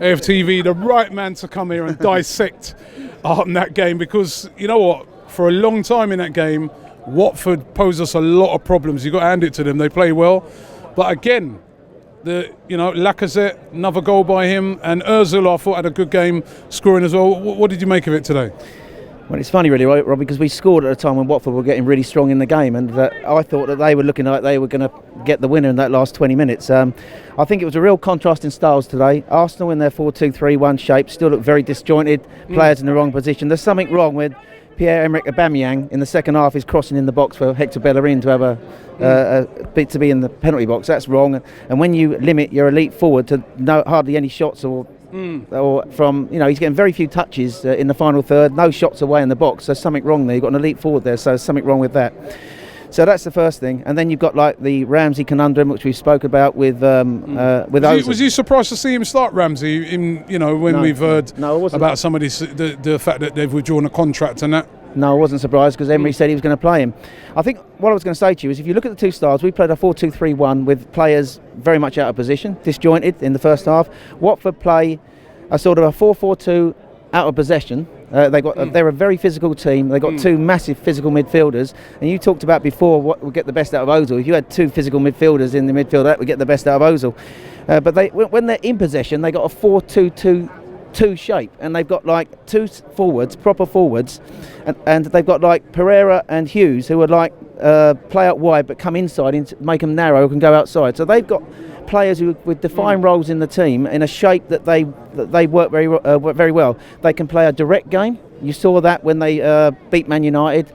AFTV, the right man to come here and dissect that game, because you know what? For a long time in that game, Watford posed us a lot of problems. You've got to hand it to them. They play well. But again, Lacazette, another goal by him, and Ozil, I thought, had a good game scoring as well. What did you make of it today? Well, it's funny really, right, Robbie, because we scored at a time when Watford were getting really strong in the game, and I thought that they were looking like they were going to get the winner in that last 20 minutes. I think it was a real contrast in styles today. Arsenal in their 4-2-3-1 shape still look very disjointed, players in the wrong position. There's something wrong with Pierre-Emerick Aubameyang in the second half. Is crossing in the box for Hector Bellerin to have a bit to be in the penalty box. That's wrong. And when you limit your elite forward to hardly any shots or from, he's getting very few touches in the final third, no shots away in the box. There's something wrong there. You've got an elite forward there, so there's something wrong with that. So that's the first thing, and then you've got like the Ramsey conundrum, which we spoke about with Ozil. Was you surprised to see him start, Ramsey? We've heard about some of this, the fact that they've withdrawn a contract and that. No, I wasn't surprised, because Emery said he was going to play him. I think what I was going to say to you is, if you look at the two styles, we played a 4-2-3-1 with players very much out of position, disjointed in the first half. Watford play a sort of a 4-4-2 out of possession. They're a very physical team. They've got two massive physical midfielders, and you talked about before what would get the best out of Ozil. If you had two physical midfielders in the midfield, that would get the best out of Ozil. But when they're in possession, they got a 4-2-2 shape, and they've got like two forwards, proper forwards, and they've got like Pereira and Hughes, who are like play out wide but come inside, make them narrow, can go outside. So they've got players with defined roles in the team in a shape that they work very well. They can play a direct game. You saw that when they beat Man United.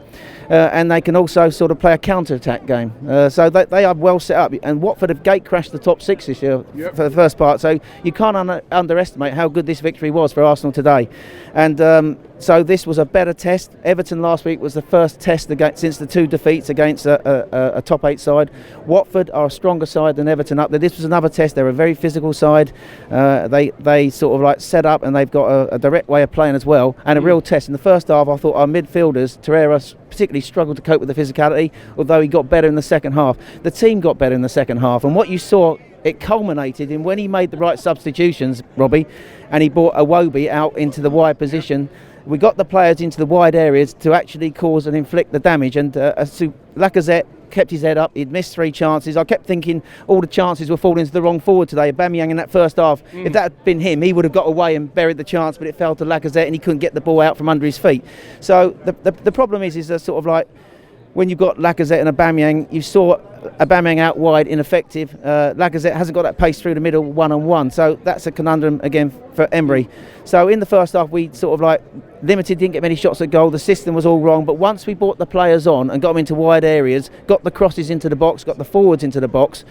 And they can also sort of play a counter-attack game. So they are well set up. And Watford have gate-crashed the top six this year for the first part. So you can't underestimate how good this victory was for Arsenal today. And so this was a better test. Everton last week was the first test since the two defeats against a top 8 side. Watford are a stronger side than Everton up there. This was another test. They're a very physical side. They sort of like set up, and they've got a direct way of playing as well, and a real test. In the first half, I thought our midfielders, Torreira, particularly struggled to cope with the physicality, although he got better in the second half. The team got better in the second half, and what you saw, it culminated in when he made the right substitutions, Robbie, and he brought Iwobi out into the wide position. We got the players into the wide areas to actually cause and inflict the damage, and Lacazette kept his head up. He'd missed 3 chances. I kept thinking all the chances were falling to the wrong forward today. Aubameyang in that first half, if that had been him, he would have got away and buried the chance, but it fell to Lacazette and he couldn't get the ball out from under his feet. So the problem is sort of like, when you've got Lacazette and Aubameyang, you saw Aubameyang out wide, ineffective. Lacazette hasn't got that pace through the middle one-on-one, so that's a conundrum again for Emery. So in the first half, we sort of like limited, didn't get many shots at goal. The system was all wrong, but once we brought the players on and got them into wide areas, got the crosses into the box, got the forwards into the box,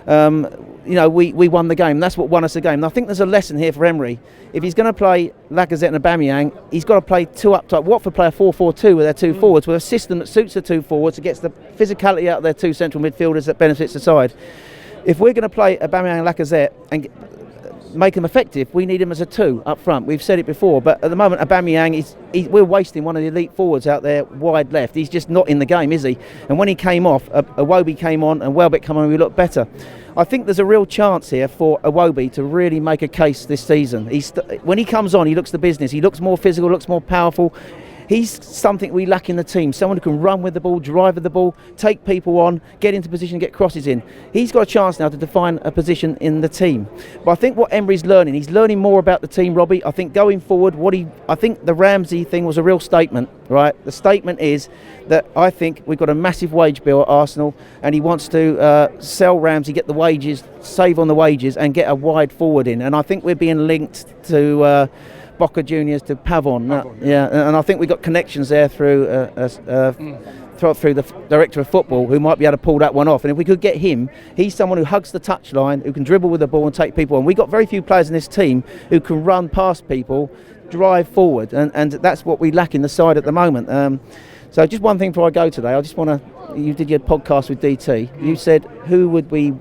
we won the game. That's what won us the game. And I think there's a lesson here for Emery. If he's going to play Lacazette and Aubameyang, he's got to play two up top. Watford play a 4-4-2 with their two forwards, with a system that suits the two forwards, that gets the physicality out of their two central midfielders, that benefits the side. If we're going to play Aubameyang and Lacazette and make them effective, we need him as a 2 up front. We've said it before, but at the moment Aubameyang, we're wasting one of the elite forwards out there wide left. He's just not in the game, is he? And when he came off, Iwobi came on and Welbeck came on, we looked better. I think there's a real chance here for Iwobi to really make a case this season. When he comes on, he looks the business. He looks more physical, looks more powerful. He's something we lack in the team. Someone who can run with the ball, drive with the ball, take people on, get into position, get crosses in. He's got a chance now to define a position in the team. But I think what Emery's learning, he's learning more about the team, Robbie. I think going forward, I think the Ramsey thing was a real statement, right? The statement is that I think we've got a massive wage bill at Arsenal, and he wants to sell Ramsey, get the wages, save on the wages, and get a wide forward in. And I think we're being linked to Boca Juniors to Pavon. Yeah, and I think we've got connections there through the director of football, who might be able to pull that one off. And if we could get him, he's someone who hugs the touchline, who can dribble with the ball and take people on. We've got very few players in this team who can run past people, drive forward, and that's what we lack in the side at the moment. So just one thing before I go today, I just want to, you did your podcast with DT, you said who would we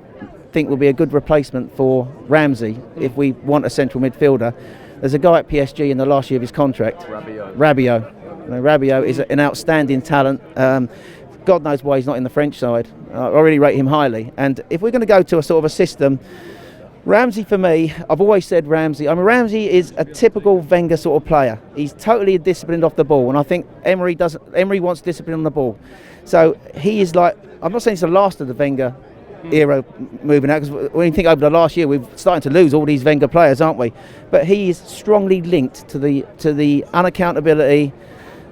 think would be a good replacement for Ramsey if we want a central midfielder. There's a guy at PSG in the last year of his contract, Rabiot. Rabiot is an outstanding talent. God knows why he's not in the French side. I really rate him highly. And if we're going to go to a sort of a system Ramsey, for me, I've always said Ramsey. I mean, Ramsey is a typical Wenger sort of player. He's totally disciplined off the ball, and I think Emery doesn't. Emery wants discipline on the ball, so he is like. I'm not saying it's the last of the Wenger era moving out, because when you think over the last year, we're starting to lose all these Wenger players, aren't we? But he is strongly linked to the unaccountability.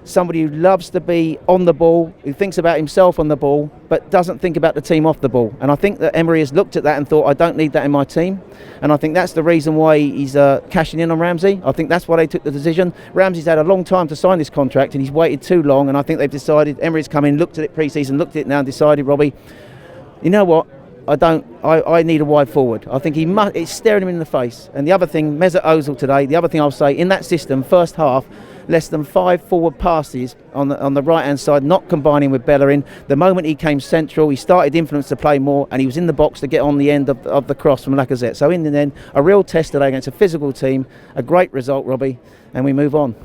Somebody who loves to be on the ball, who thinks about himself on the ball, but doesn't think about the team off the ball. And I think that Emery has looked at that and thought, I don't need that in my team. And I think that's the reason why he's cashing in on Ramsey. I think that's why they took the decision. Ramsey's had a long time to sign this contract, and he's waited too long. And I think they've decided, Emery's come in, looked at it pre-season, looked at it now and decided, Robbie, you know what? I need a wide forward. I think it's staring him in the face. And the other thing, Mesut Ozil today, the other thing I'll say, in that system, first half, less than 5 forward passes on the right-hand side, not combining with Bellerin. The moment he came central, he started influence to play more, and he was in the box to get on the end of the cross from Lacazette. So in the end, a real test today against a physical team, a great result, Robbie, and we move on.